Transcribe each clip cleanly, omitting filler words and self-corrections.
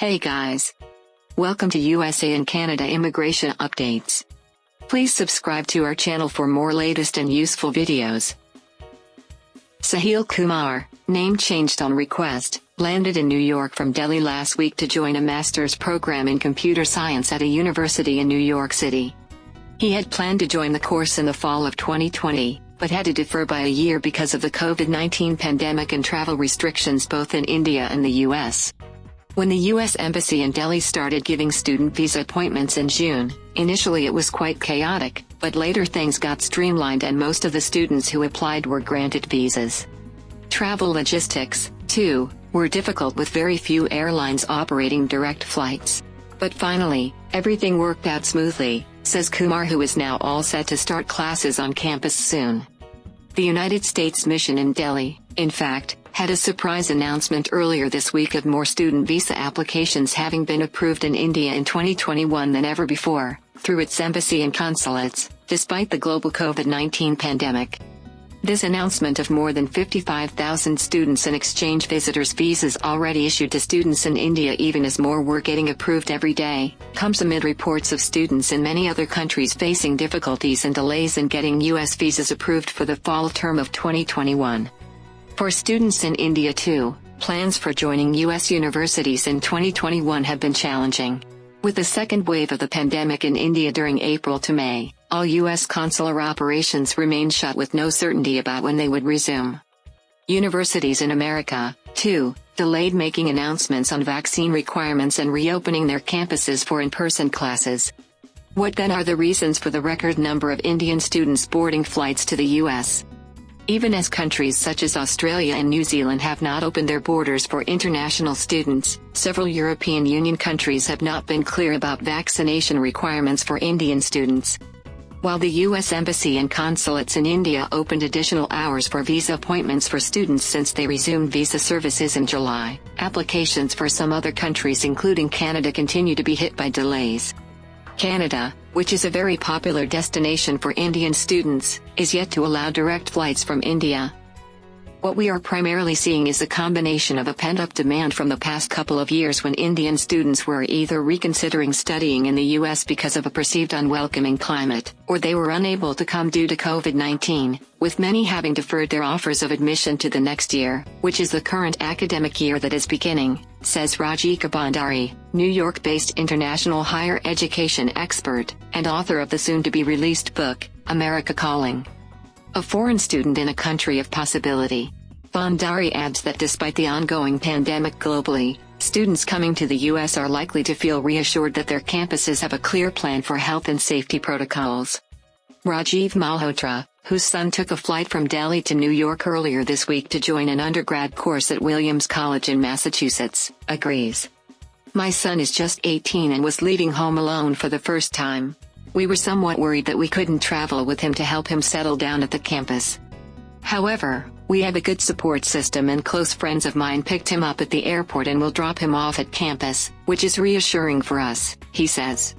Hey guys! Welcome to USA and Canada immigration updates. Please subscribe to our channel for more latest and useful videos. Sahil Kumar, name changed on request, landed in New York from Delhi last week to join a master's program in computer science at a university in New York City. He had planned to join the course in the fall of 2020, but had to defer by a year because of the COVID-19 pandemic and travel restrictions both in India and the US. When the U.S. Embassy in Delhi started giving student visa appointments in June, initially it was quite chaotic, but later things got streamlined and most of the students who applied were granted visas. Travel logistics, too, were difficult with very few airlines operating direct flights. But finally, everything worked out smoothly, says Kumar, who is now all set to start classes on campus soon. The United States mission in Delhi, in fact, had a surprise announcement earlier this week of more student visa applications having been approved in India in 2021 than ever before, through its embassy and consulates, despite the global COVID-19 pandemic. This announcement of more than 55,000 students and exchange visitors visas already issued to students in India, even as more were getting approved every day, comes amid reports of students in many other countries facing difficulties and delays in getting U.S. visas approved for the fall term of 2021. For students in India too, plans for joining U.S. universities in 2021 have been challenging. With the second wave of the pandemic in India during April to May, all U.S. consular operations remained shut with no certainty about when they would resume. Universities in America, too, delayed making announcements on vaccine requirements and reopening their campuses for in-person classes. What then are the reasons for the record number of Indian students boarding flights to the U.S.? Even as countries such as Australia and New Zealand have not opened their borders for international students, several European Union countries have not been clear about vaccination requirements for Indian students. While the U.S. Embassy and consulates in India opened additional hours for visa appointments for students since they resumed visa services in July, applications for some other countries including Canada continue to be hit by delays. Canada, which is a very popular destination for Indian students, is yet to allow direct flights from India. What we are primarily seeing is a combination of a pent-up demand from the past couple of years when Indian students were either reconsidering studying in the U.S. because of a perceived unwelcoming climate, or they were unable to come due to COVID-19, with many having deferred their offers of admission to the next year, which is the current academic year that is beginning, says Rajika Bhandari, New York-based international higher education expert, and author of the soon-to-be-released book, America Calling. A foreign student in a country of possibility. Bhandari adds that despite the ongoing pandemic globally, students coming to the U.S. are likely to feel reassured that their campuses have a clear plan for health and safety protocols. Rajiv Malhotra, whose son took a flight from Delhi to New York earlier this week to join an undergrad course at Williams College in Massachusetts, agrees. "My son is just 18 and was leaving home alone for the first time. We were somewhat worried that we couldn't travel with him to help him settle down at the campus. However, we have a good support system and close friends of mine picked him up at the airport and will drop him off at campus, which is reassuring for us," he says.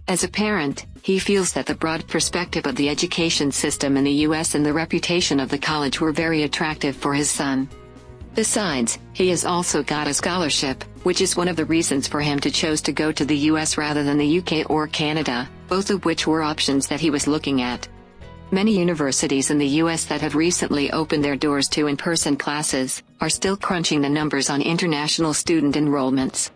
As a parent, he feels that the broad perspective of the education system in the U.S. and the reputation of the college were very attractive for his son. Besides, he has also got a scholarship, which is one of the reasons for him to choose to go to the U.S. rather than the UK or Canada, both of which were options that he was looking at. Many universities in the U.S. that have recently opened their doors to in-person classes are still crunching the numbers on international student enrollments.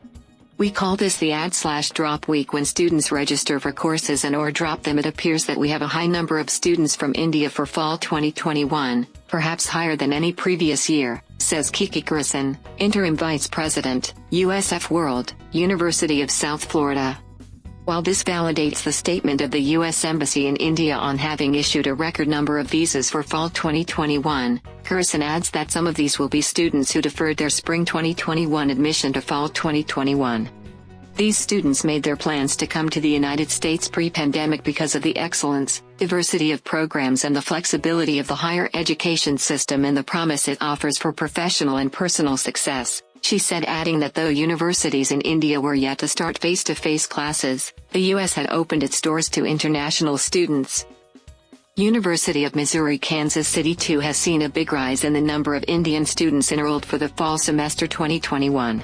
"We call this the add/drop week when students register for courses and or drop them. It appears that we have a high number of students from India for fall 2021, perhaps higher than any previous year," says Kiki Kurisan, Interim Vice President, USF World, University of South Florida. While this validates the statement of the U.S. Embassy in India on having issued a record number of visas for fall 2021, Kurisan adds that some of these will be students who deferred their spring 2021 admission to fall 2021. These students made their plans to come to the United States pre-pandemic because of the excellence, diversity of programs and the flexibility of the higher education system and the promise it offers for professional and personal success, she said, adding that though universities in India were yet to start face-to-face classes, the U.S. had opened its doors to international students. University of Missouri Kansas City too has seen a big rise in the number of Indian students enrolled for the fall semester 2021.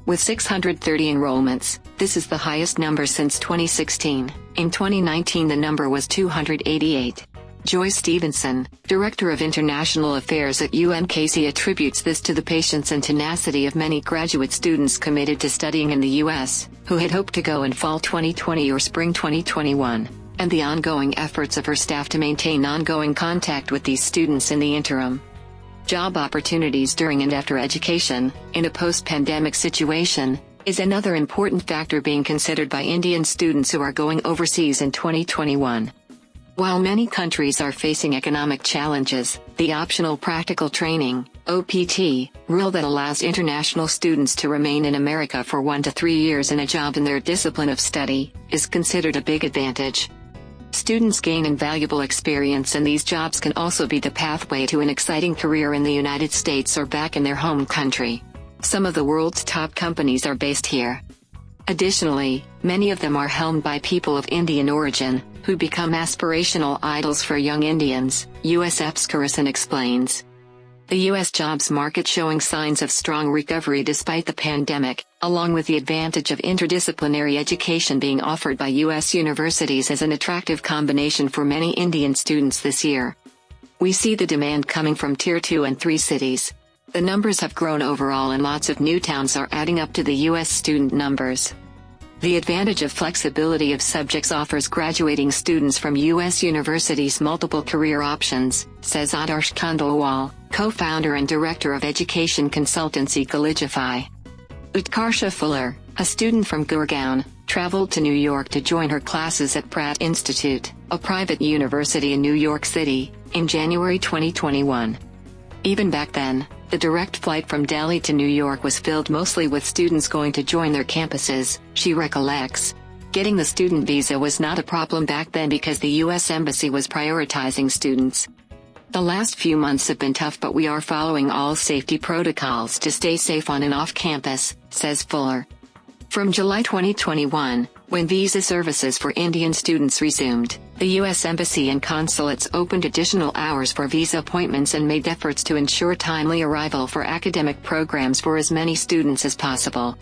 With 630 enrollments, this is the highest number since 2016. In 2019 the number was 288. Joy Stevenson, Director of International Affairs at UMKC, attributes this to the patience and tenacity of many graduate students committed to studying in the U.S., who had hoped to go in fall 2020 or spring 2021, and the ongoing efforts of her staff to maintain ongoing contact with these students in the interim. Job opportunities during and after education, in a post-pandemic situation, is another important factor being considered by Indian students who are going overseas in 2021. While many countries are facing economic challenges, the optional practical training (OPT) rule that allows international students to remain in America for 1 to 3 years in a job in their discipline of study is considered a big advantage. Students gain invaluable experience, and these jobs can also be the pathway to an exciting career in the United States or back in their home country. Some of the world's top companies are based here. Additionally, many of them are helmed by people of Indian origin, who become aspirational idols for young Indians, U.S. Epskarasan explains. The U.S. jobs market showing signs of strong recovery despite the pandemic, along with the advantage of interdisciplinary education being offered by U.S. universities, as an attractive combination for many Indian students this year. We see the demand coming from Tier 2 and 3 cities. The numbers have grown overall, and lots of new towns are adding up to the U.S. student numbers. The advantage of flexibility of subjects offers graduating students from U.S. universities multiple career options, says Adarsh Khandelwal, co-founder and director of education consultancy Collegify. Utkarsha Fuller, a student from Gurgaon, traveled to New York to join her classes at Pratt Institute, a private university in New York City, in January 2021. Even back then, the direct flight from Delhi to New York was filled mostly with students going to join their campuses, she recollects. Getting the student visa was not a problem back then because the U.S. Embassy was prioritizing students. The last few months have been tough, but we are following all safety protocols to stay safe on and off campus, says Fuller. From July 2021, when visa services for Indian students resumed, the U.S. Embassy and consulates opened additional hours for visa appointments and made efforts to ensure timely arrival for academic programs for as many students as possible.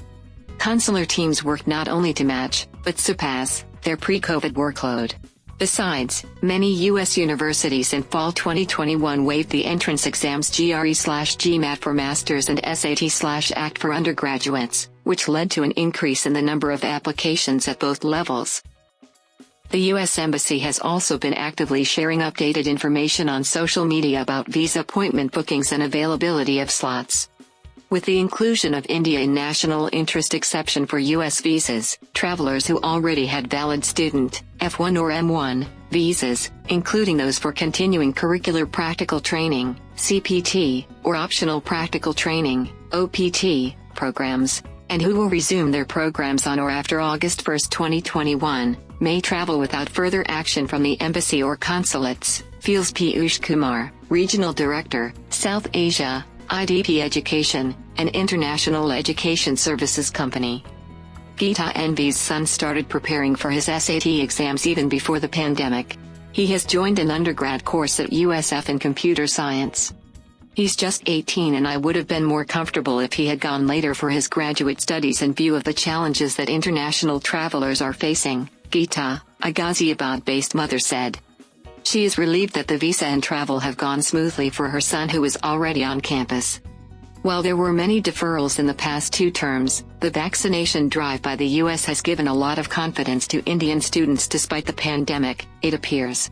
Consular teams worked not only to match, but surpass, their pre-COVID workload. Besides, many U.S. universities in fall 2021 waived the entrance exams GRE/GMAT for masters and SAT/ACT for undergraduates, which led to an increase in the number of applications at both levels. The U.S. Embassy has also been actively sharing updated information on social media about visa appointment bookings and availability of slots. With the inclusion of India in national interest exception for U.S. visas, travelers who already had valid student, F1 or M1, visas, including those for continuing curricular practical training, CPT, or optional practical training, OPT, programs, and who will resume their programs on or after August 1, 2021, may travel without further action from the embassy or consulates, feels Piyush Kumar, Regional Director, South Asia, IDP Education, an international education services company. Geeta Envy's son started preparing for his SAT exams even before the pandemic. He has joined an undergrad course at USF in computer science. He's just 18, and I would have been more comfortable if he had gone later for his graduate studies in view of the challenges that international travelers are facing, Geeta, a Ghaziabad-based mother said. She is relieved that the visa and travel have gone smoothly for her son, who is already on campus. While there were many deferrals in the past 2 terms, the vaccination drive by the U.S. has given a lot of confidence to Indian students despite the pandemic, it appears.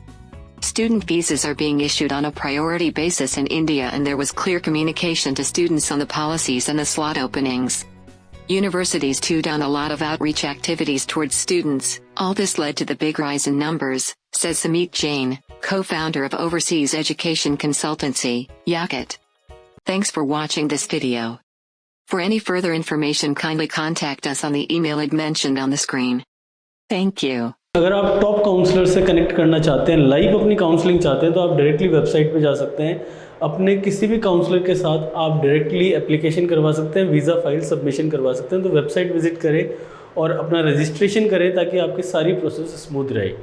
Student visas are being issued on a priority basis in India, and there was clear communication to students on the policies and the slot openings. Universities too done a lot of outreach activities towards students. All this led to the big rise in numbers, says Samit Jain, co-founder of overseas education consultancy, Yakut. Thanks for watching this video. For any further information, kindly contact us on the email ad mentioned on the screen. Thank you. अगर आप top counsellor से connect करना चाहते हैं, live अपनी counselling चाहते हैं, तो आप डायरेक्टली वेबसाइट पे जा सकते हैं। अपने किसी भी काउंसलर के साथ आप डायरेक्टली एप्लीकेशन करवा सकते हैं, वीज़ा फाइल सबमिशन करवा सकते हैं। तो वेबसाइट विजिट करें और अपना रजिस्ट्रेशन करें ताकि आपकी सारी प्रोसेस स्मूथ रहे।